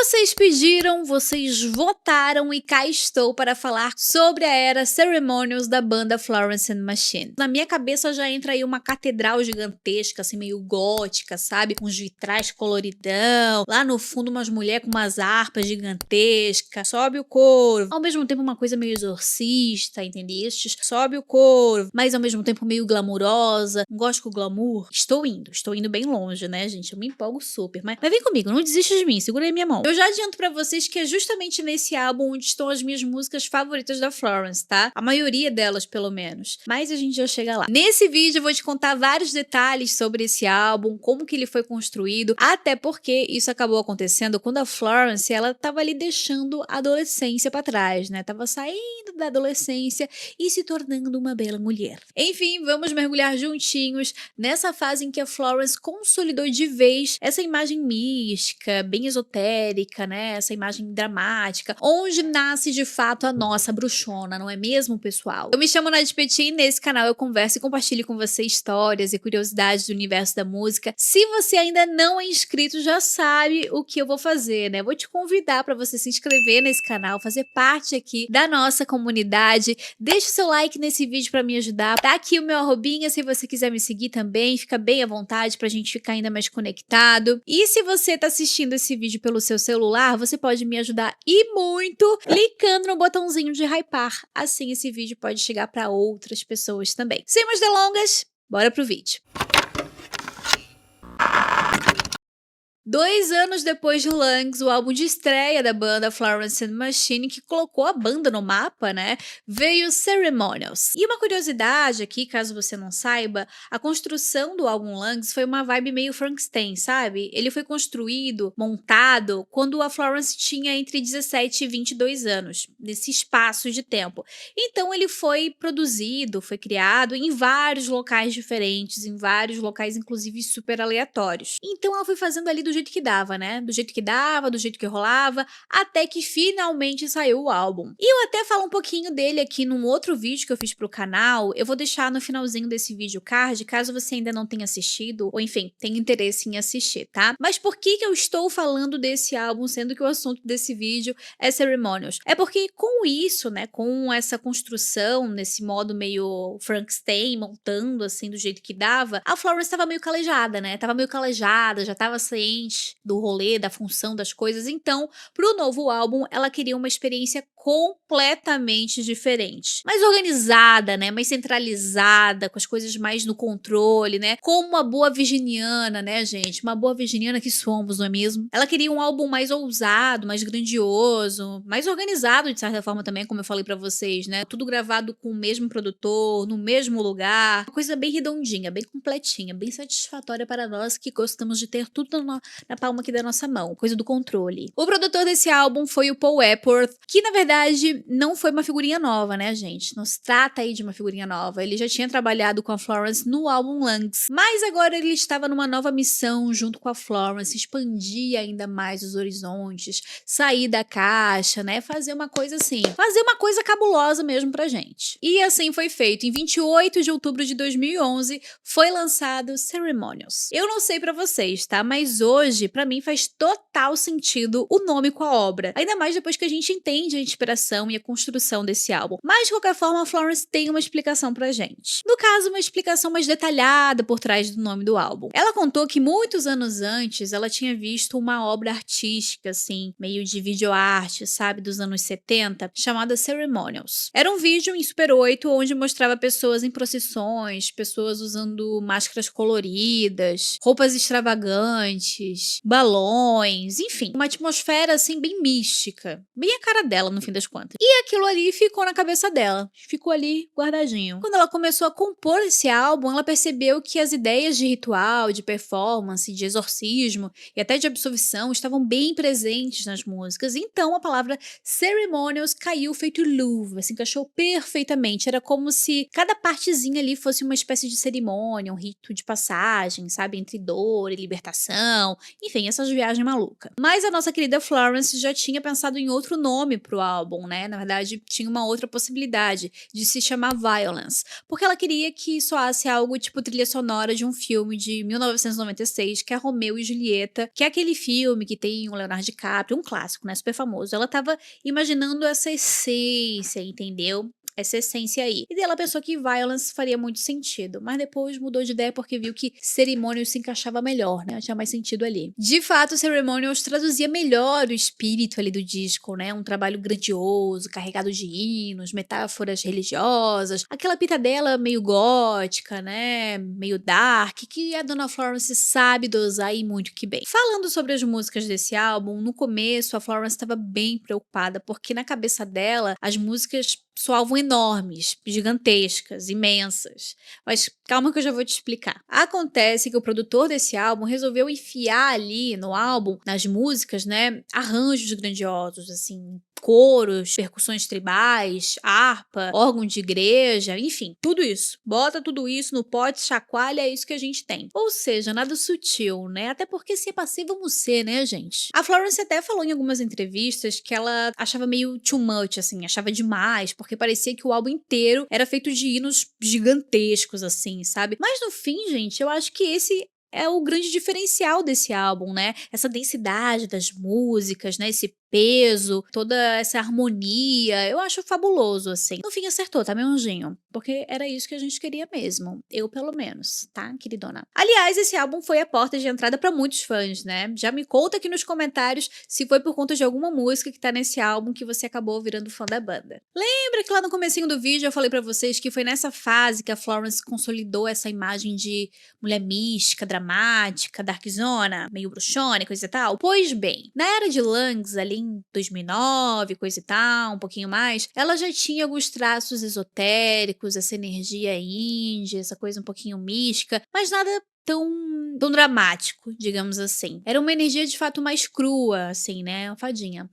Vocês pediram, vocês votaram e cá estou para falar sobre a era Ceremonials da banda Florence and the Machine. Na minha cabeça já entra aí uma catedral gigantesca, assim meio gótica, sabe? Uns vitrais coloridão, lá no fundo umas mulheres com umas harpas gigantescas, sobe o coro. Ao mesmo tempo uma coisa meio exorcista, entendestes? Sobe o coro, mas ao mesmo tempo meio glamurosa. Não gosto com glamour. Estou indo bem longe, né, gente? Eu me empolgo super, mas vem comigo, não desista de mim, segura aí minha mão. Eu já adianto pra vocês que é justamente nesse álbum onde estão as minhas músicas favoritas da Florence, tá? A maioria delas, pelo menos. Mas a gente já chega lá. Nesse vídeo eu vou te contar vários detalhes sobre esse álbum, como que ele foi construído, até porque isso acabou acontecendo quando a Florence, ela tava ali deixando a adolescência pra trás, né? Tava saindo da adolescência e se tornando uma bela mulher. Enfim, vamos mergulhar juntinhos nessa fase em que a Florence consolidou de vez essa imagem mística, bem esotérica, né? Essa imagem dramática, onde nasce de fato a nossa bruxona, não é mesmo, pessoal? Eu me chamo Nath Petit e nesse canal eu converso e compartilho com você histórias e curiosidades do universo da música. Se você ainda não é inscrito, já sabe o que eu vou fazer, né? Vou te convidar para você se inscrever nesse canal, fazer parte aqui da nossa comunidade. Deixa o seu like nesse vídeo para me ajudar. Tá aqui o meu arrobinha, se você quiser me seguir também, fica bem à vontade pra gente ficar ainda mais conectado. E se você tá assistindo esse vídeo pelo seu celular, você pode me ajudar e muito clicando no botãozinho de hypar. Assim esse vídeo pode chegar para outras pessoas também. Sem mais delongas, bora pro vídeo. 2 anos depois de Lungs, o álbum de estreia da banda Florence and the Machine, que colocou a banda no mapa, né, veio Ceremonials. E uma curiosidade aqui, caso você não saiba, a construção do álbum Lungs foi uma vibe meio Frankenstein, sabe? Ele foi construído, montado, quando a Florence tinha entre 17 e 22 anos, nesse espaço de tempo. Então ele foi produzido, foi criado em vários locais diferentes, em vários locais inclusive super aleatórios. Então ela foi fazendo ali do jeito que dava, né? Do jeito que dava, do jeito que rolava, até que finalmente saiu o álbum. E eu até falo um pouquinho dele aqui num outro vídeo que eu fiz pro canal, eu vou deixar no finalzinho desse vídeo card, caso você ainda não tenha assistido, ou enfim, tenha interesse em assistir, tá? Mas por que eu estou falando desse álbum, sendo que o assunto desse vídeo é Ceremonials? É porque com isso, né, com essa construção, nesse modo meio Frankenstein, montando assim do jeito que dava, a Florence tava meio calejada, né? Tava meio calejada, já tava ciente do rolê, da função das coisas. Então, pro novo álbum, ela queria uma experiência completamente diferente. Mais organizada, né? Mais centralizada, com as coisas mais no controle, né? Como uma boa virginiana, né, gente? Uma boa virginiana que somos, não é mesmo? Ela queria um álbum mais ousado, mais grandioso, mais organizado, de certa forma também, como eu falei pra vocês, né? Tudo gravado com o mesmo produtor, no mesmo lugar. Uma coisa bem redondinha, bem completinha, bem satisfatória para nós que gostamos de ter tudo na palma aqui da nossa mão, coisa do controle. O produtor desse álbum foi o Paul Epworth, que na verdade não foi uma figurinha nova, né, gente? Não se trata aí de uma figurinha nova. Ele já tinha trabalhado com a Florence no álbum Lungs, mas agora ele estava numa nova missão junto com a Florence, expandir ainda mais os horizontes, sair da caixa, né? Fazer uma coisa assim, fazer uma coisa cabulosa mesmo pra gente. E assim foi feito. Em 28 de outubro de 2011 foi lançado Ceremonials. Eu não sei pra vocês, tá? Mas hoje, pra mim, faz total sentido o nome com a obra. Ainda mais depois que a gente entende a inspiração e a construção desse álbum. Mas, de qualquer forma, a Florence tem uma explicação pra gente. No caso, uma explicação mais detalhada por trás do nome do álbum. Ela contou que muitos anos antes, ela tinha visto uma obra artística, assim, meio de videoarte, sabe, dos anos 70, chamada Ceremonials. Era um vídeo em Super 8 onde mostrava pessoas em procissões, pessoas usando máscaras coloridas, roupas extravagantes, balões, enfim, uma atmosfera assim bem mística, bem a cara dela no fim das contas. E aquilo ali ficou na cabeça dela, ficou ali guardadinho. Quando ela começou a compor esse álbum, ela percebeu que as ideias de ritual, de performance, de exorcismo e até de absolvição estavam bem presentes nas músicas. Então a palavra Ceremonials caiu feito luva, se encaixou perfeitamente. Era como se cada partezinha ali fosse uma espécie de cerimônia, um rito de passagem, sabe, entre dor e libertação, enfim, essas viagens malucas. Mas a nossa querida Florence já tinha pensado em outro nome pro álbum, né? Na verdade, tinha uma outra possibilidade de se chamar Violence, porque ela queria que soasse algo tipo trilha sonora de um filme de 1996, que é Romeu e Julieta, que é aquele filme que tem o Leonardo DiCaprio, um clássico, né? Super famoso. Ela tava imaginando essa essência, entendeu? Essa essência aí. E daí ela pensou que Violence faria muito sentido, mas depois mudou de ideia porque viu que Ceremonials se encaixava melhor, né? Tinha mais sentido ali. De fato, Ceremonials traduzia melhor o espírito ali do disco, né? Um trabalho grandioso, carregado de hinos, metáforas religiosas, aquela pitadela meio gótica, né? Meio dark, que a Dona Florence sabe dosar e muito que bem. Falando sobre as músicas desse álbum, no começo a Florence estava bem preocupada, porque na cabeça dela as músicas soavam enormes, gigantescas, imensas. Mas calma que eu já vou te explicar. Acontece que o produtor desse álbum resolveu enfiar ali no álbum, nas músicas, né, arranjos grandiosos, assim, coros, percussões tribais, harpa, órgão de igreja, enfim, tudo isso. Bota tudo isso no pote, chacoalha, é isso que a gente tem. Ou seja, nada sutil, né? Até porque se é pra ser, vamos ser, né, gente? A Florence até falou em algumas entrevistas que ela achava meio too much, assim, achava demais, porque parecia que o álbum inteiro era feito de hinos gigantescos, assim, sabe? Mas no fim, gente, eu acho que esse é o grande diferencial desse álbum, né? Essa densidade das músicas, né? Esse peso, toda essa harmonia, eu acho fabuloso, assim. No fim acertou, tá, meu anjinho? Porque era isso que a gente queria mesmo. Eu, pelo menos, tá, queridona? Aliás, esse álbum foi a porta de entrada pra muitos fãs, né? Já me conta aqui nos comentários se foi por conta de alguma música que tá nesse álbum que você acabou virando fã da banda. Lembra que lá no comecinho do vídeo eu falei pra vocês que foi nessa fase que a Florence consolidou essa imagem de mulher mística, dramática, darkzona, meio bruxona e coisa e tal? Pois bem, na era de Lungs, ali em 2009, coisa e tal, um pouquinho mais, ela já tinha alguns traços esotéricos, essa energia índia, essa coisa um pouquinho mística, mas nada tão dramático, digamos assim. Era uma energia de fato mais crua, assim, né?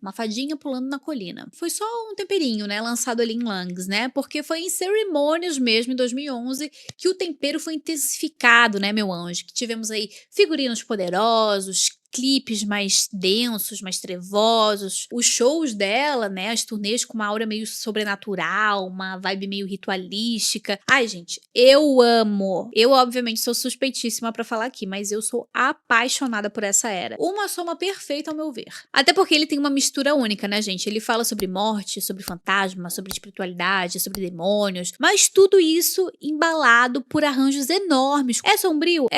Uma fadinha pulando na colina. Foi só um temperinho, né? Lançado ali em Lungs, né? Porque foi em Ceremonials mesmo, em 2011, que o tempero foi intensificado, né, meu anjo? Que tivemos aí figurinos poderosos, clipes mais densos, mais trevosos, os shows dela, né, as turnês com uma aura meio sobrenatural, uma vibe meio ritualística. Ai, gente, eu amo. Eu, obviamente, sou suspeitíssima pra falar aqui, mas eu sou apaixonada por essa era. Uma soma perfeita, ao meu ver. Até porque ele tem uma mistura única, né, gente? Ele fala sobre morte, sobre fantasma, sobre espiritualidade, sobre demônios, mas tudo isso embalado por arranjos enormes. É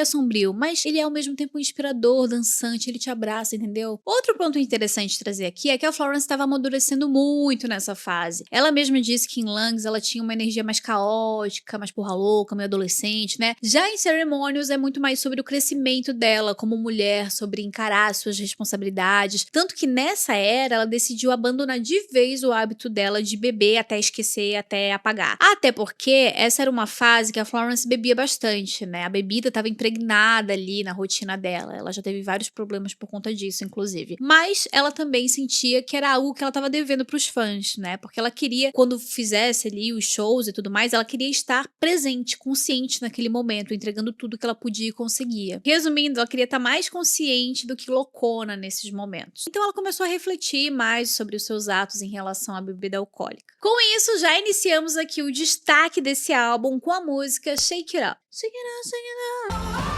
sombrio, mas ele é ao mesmo tempo inspirador, dançante, ele te abraça, entendeu? Outro ponto interessante de trazer aqui é que a Florence estava amadurecendo muito nessa fase. Ela mesma disse que em Lungs ela tinha uma energia mais caótica, mais porra louca, meio adolescente, né? Já em Ceremonials é muito mais sobre o crescimento dela como mulher, sobre encarar suas responsabilidades. Tanto que nessa era ela decidiu abandonar de vez o hábito dela de beber até esquecer, até apagar. Até porque essa era uma fase que a Florence bebia bastante, né? A bebida estava impregnada ali na rotina dela. Ela já teve vários problemas por conta disso, inclusive. Mas ela também sentia que era algo que ela estava devendo pros fãs, né? Porque ela queria, quando fizesse ali os shows e tudo mais, ela queria estar presente, consciente naquele momento, entregando tudo que ela podia e conseguia. Resumindo, ela queria estar mais consciente do que loucona nesses momentos. Então ela começou a refletir mais sobre os seus atos em relação à bebida alcoólica. Com isso, já iniciamos aqui o destaque desse álbum com a música Shake It Up. Shake it up, shake it up.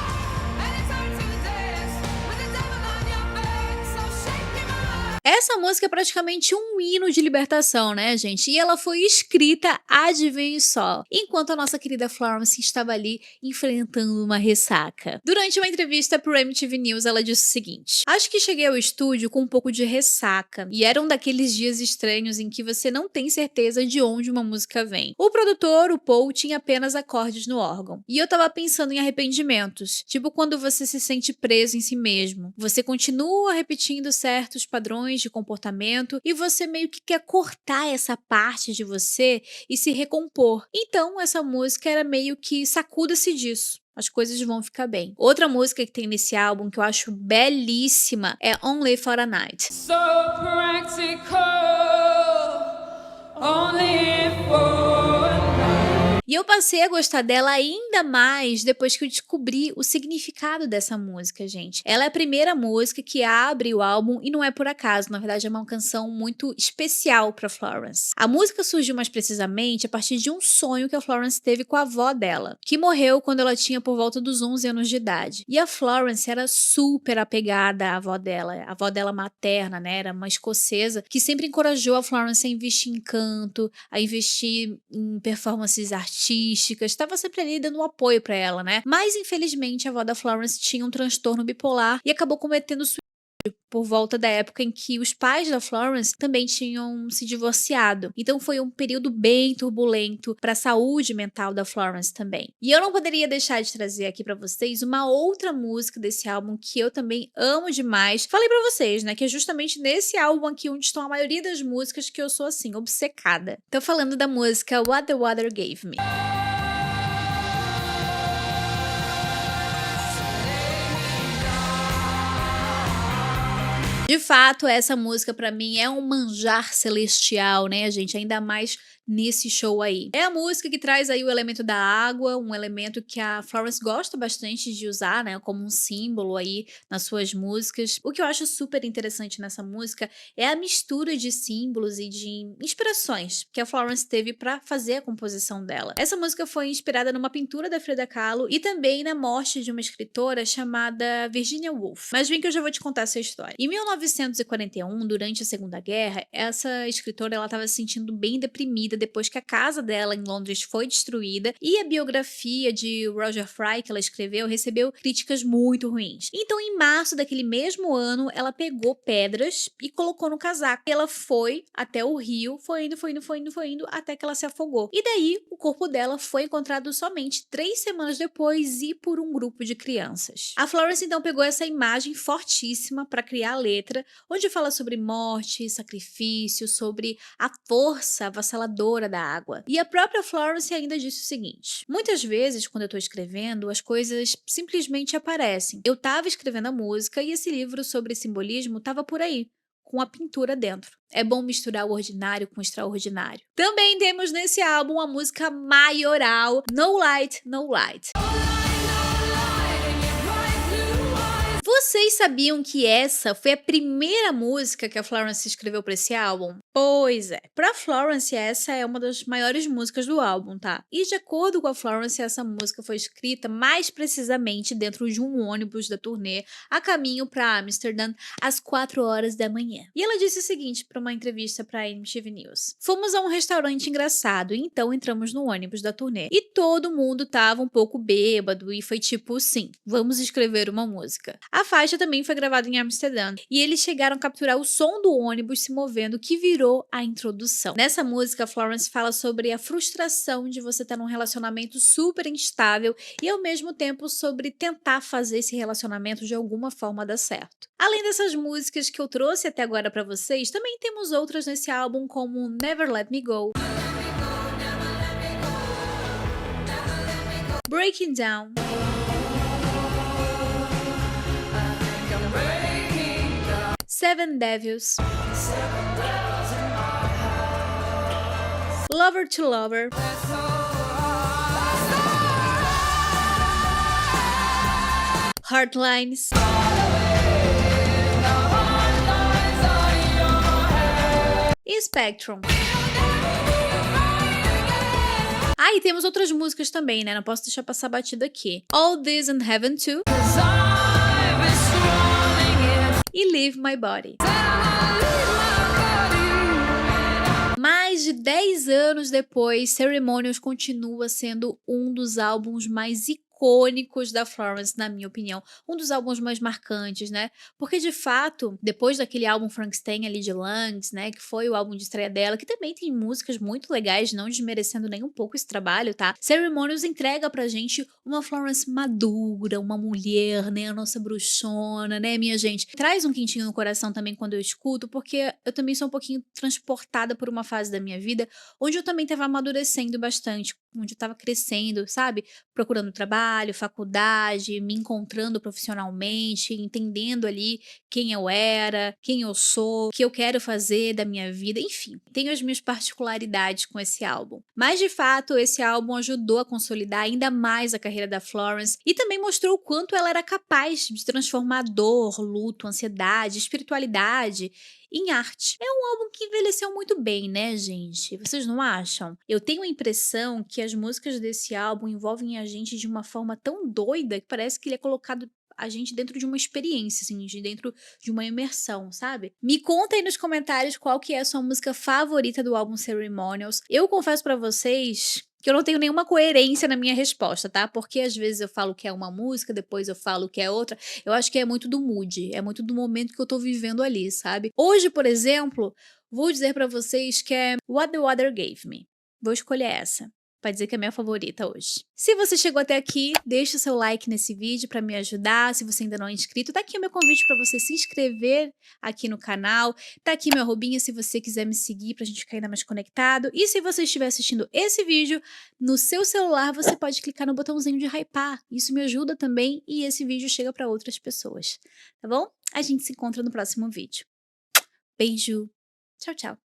Essa música é praticamente um hino de libertação, né, gente? E ela foi escrita, adivinhe só, enquanto a nossa querida Florence estava ali enfrentando uma ressaca. Durante uma entrevista pro MTV News, ela disse o seguinte: acho que cheguei ao estúdio com um pouco de ressaca, e eram daqueles dias estranhos em que você não tem certeza de onde uma música vem. O produtor, o Paul, tinha apenas acordes no órgão. E eu tava pensando em arrependimentos, tipo quando você se sente preso em si mesmo. Você continua repetindo certos padrões de comportamento e você meio que quer cortar essa parte de você e se recompor. Então, essa música era meio que sacuda-se disso. As coisas vão ficar bem. Outra música que tem nesse álbum que eu acho belíssima é Only for a Night. So practical, only for a night. E eu passei a gostar dela ainda mais depois que eu descobri o significado dessa música, gente. Ela é a primeira música que abre o álbum e não é por acaso, na verdade é uma canção muito especial para Florence. A música surgiu mais precisamente a partir de um sonho que a Florence teve com a avó dela, que morreu quando ela tinha por volta dos 11 anos de idade. E a Florence era super apegada à avó dela, a avó dela materna, né? Era uma escocesa que sempre encorajou a Florence a investir em canto, a investir em performances artísticas, estava sempre ali dando um apoio para ela, né? Mas infelizmente a avó da Florence tinha um transtorno bipolar e acabou cometendo suicídio por volta da época em que os pais da Florence também tinham se divorciado. Então foi um período bem turbulento para a saúde mental da Florence também. E eu não poderia deixar de trazer aqui para vocês uma outra música desse álbum que eu também amo demais. Falei para vocês, né, que é justamente nesse álbum aqui onde estão a maioria das músicas que eu sou assim obcecada. Tô falando da música What the Water Gave Me. De fato, essa música pra mim é um manjar celestial, né, gente? Ainda mais nesse show aí. É a música que traz aí o elemento da água, um elemento que a Florence gosta bastante de usar, né, como um símbolo aí nas suas músicas. O que eu acho super interessante nessa música é a mistura de símbolos e de inspirações que a Florence teve pra fazer a composição dela. Essa música foi inspirada numa pintura da Frida Kahlo e também na morte de uma escritora chamada Virginia Woolf. Mas vem que eu já vou te contar essa história. Em 1941, durante a Segunda Guerra, essa escritora ela estava se sentindo bem deprimida depois que a casa dela em Londres foi destruída e a biografia de Roger Fry que ela escreveu recebeu críticas muito ruins. Então, em março daquele mesmo ano, ela pegou pedras e colocou no casaco. E ela foi até o rio, foi indo, até que ela se afogou. E daí, o corpo dela foi encontrado somente 3 semanas depois e por um grupo de crianças. A Florence então pegou essa imagem fortíssima para criar a letra, onde fala sobre morte, sacrifício, sobre a força avassaladora da água. E a própria Florence ainda disse o seguinte: muitas vezes, quando eu tô escrevendo, as coisas simplesmente aparecem. Eu tava escrevendo a música e esse livro sobre simbolismo tava por aí, com a pintura dentro. É bom misturar o ordinário com o extraordinário. Também temos nesse álbum a música maioral No Light, No Light. Vocês sabiam que essa foi a primeira música que a Florence escreveu para esse álbum? Pois é. Para Florence, essa é uma das maiores músicas do álbum, tá? E de acordo com a Florence, essa música foi escrita mais precisamente dentro de um ônibus da turnê a caminho para Amsterdã às 4 horas da manhã. E ela disse o seguinte para uma entrevista para a MTV News: fomos a um restaurante engraçado e então entramos no ônibus da turnê. E todo mundo tava um pouco bêbado e foi tipo, sim, vamos escrever uma música. A faixa também foi gravada em Amsterdã e eles chegaram a capturar o som do ônibus se movendo, que virou a introdução. Nessa música, Florence fala sobre a frustração de você estar num relacionamento super instável e ao mesmo tempo sobre tentar fazer esse relacionamento de alguma forma dar certo. Além dessas músicas que eu trouxe até agora pra vocês, também temos outras nesse álbum como Never Let Me Go, Breaking Down, Seven Devils, Lover to Lover, Heartlines, e Spectrum. Ah, e temos outras músicas também, né? Não posso deixar passar batido aqui. All This in Heaven Too e Leave My Body. Mais de 10 anos depois, Ceremonials continua sendo um dos álbuns mais icônicos da Florence, na minha opinião. Um dos álbuns mais marcantes, né? Porque, de fato, depois daquele álbum Frankenstein ali de Lungs, né? Que foi o álbum de estreia dela, que também tem músicas muito legais, não desmerecendo nem um pouco esse trabalho, tá? Ceremonials entrega pra gente uma Florence madura, uma mulher, né? A nossa bruxona, né, minha gente? Traz um quentinho no coração também quando eu escuto, porque eu também sou um pouquinho transportada por uma fase da minha vida onde eu também tava amadurecendo bastante, onde eu estava crescendo, sabe? Procurando trabalho, faculdade, me encontrando profissionalmente, entendendo ali quem eu era, quem eu sou, o que eu quero fazer da minha vida, enfim. Tenho as minhas particularidades com esse álbum. Mas de fato, esse álbum ajudou a consolidar ainda mais a carreira da Florence e também mostrou o quanto ela era capaz de transformar dor, luto, ansiedade, espiritualidade em arte. É um álbum que envelheceu muito bem, né, gente? Vocês não acham? Eu tenho a impressão que as músicas desse álbum envolvem a gente de uma forma tão doida que parece que ele é colocado a gente dentro de uma experiência, assim, dentro de uma imersão, sabe? Me conta aí nos comentários qual que é a sua música favorita do álbum Ceremonials. Eu confesso pra vocês que eu não tenho nenhuma coerência na minha resposta, tá? Porque às vezes eu falo que é uma música, depois eu falo que é outra. Eu acho que é muito do mood, é muito do momento que eu tô vivendo ali, sabe? Hoje, por exemplo, vou dizer pra vocês que é What the Water Gave Me. Vou escolher essa. Pra dizer que é a minha favorita hoje. Se você chegou até aqui, deixa o seu like nesse vídeo pra me ajudar. Se você ainda não é inscrito, tá aqui o meu convite pra você se inscrever aqui no canal. Tá aqui meu arrobinha se você quiser me seguir pra gente ficar ainda mais conectado. E se você estiver assistindo esse vídeo no seu celular, você pode clicar no botãozinho de hypar. Isso me ajuda também e esse vídeo chega pra outras pessoas. Tá bom? A gente se encontra no próximo vídeo. Beijo. Tchau, tchau.